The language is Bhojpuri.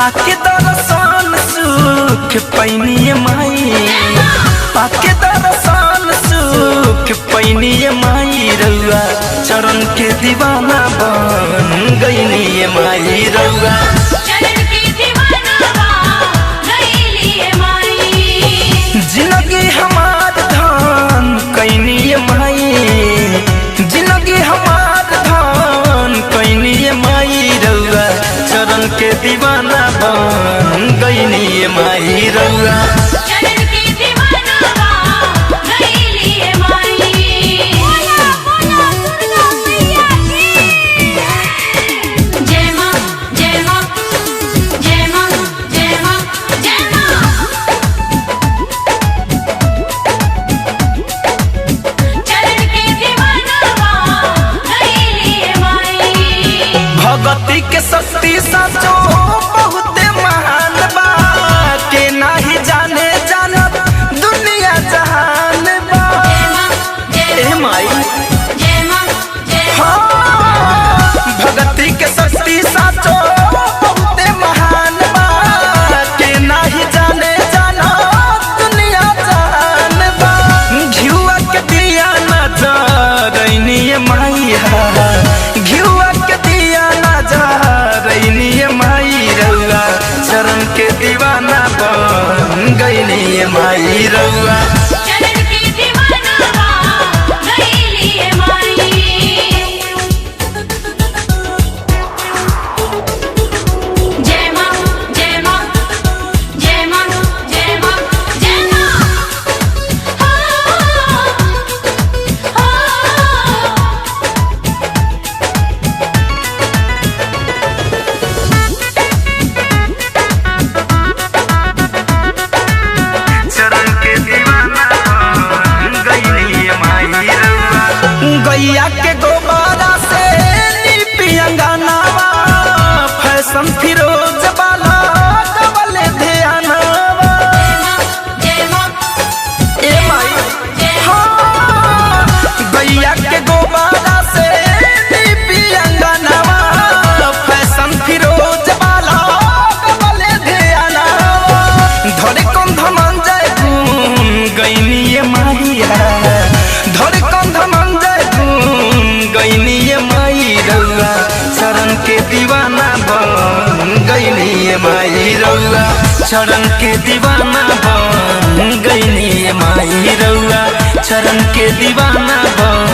पाके दर्शन सुख पैनी माई, पाके दर्शन सुख पैनी माई रउआ चरण के दीवाना बन गईनी माई रउआ चरण के दीवाना बन गईली माई। जिंदगी हमार धान कैनी माई, जिंदगी हमार धान कैनी माई रउआ चरण के दीवाना बन गईनी माई रउआ चरण के दीवाना बन गईली माई। बोला बोला दुर्गा मैया की जय मां जय मां जय मां जय मां जय मां। चरण के दीवाना बन गईली माई। भगती के शक्ति साचो बहुत महान बा, के नाही जाने जानत दुनिया जहान बा। ए माई हाँ, भगती के शक्ति साचो बहुत महान बा, के नाही जाने जानत दुनिया जहान बा। घिउआ के दिया नजरैनी माई हा, घिउआ के दिया नजरैनी माई रउआ चरण के दीवाना बन गईनी माई रउआ चरण के दीवाना बन गईली माई। जय मां जय मां जय मां जय मां जय मां। चरण के दीवाना बन गईनी माई रउआ गैया के गोबारा से लिपि अंगनावा, फैशन फिरोज वाला डबल ध्यानवा। जय मां ए माई हाँ, गैया के गोबारा से लिपि अंगनावा, फैशन फिरोज वाला डबल ध्यानवा। धरे कौन धनंजय गुन गईनी माहिया, धरे कौन धनंजय गुन गईनी माई रउआ चरण के दीवाना बन गईनी माई रउआ चरण के दीवाना बन गईनी माई रउआ चरण के दीवाना बन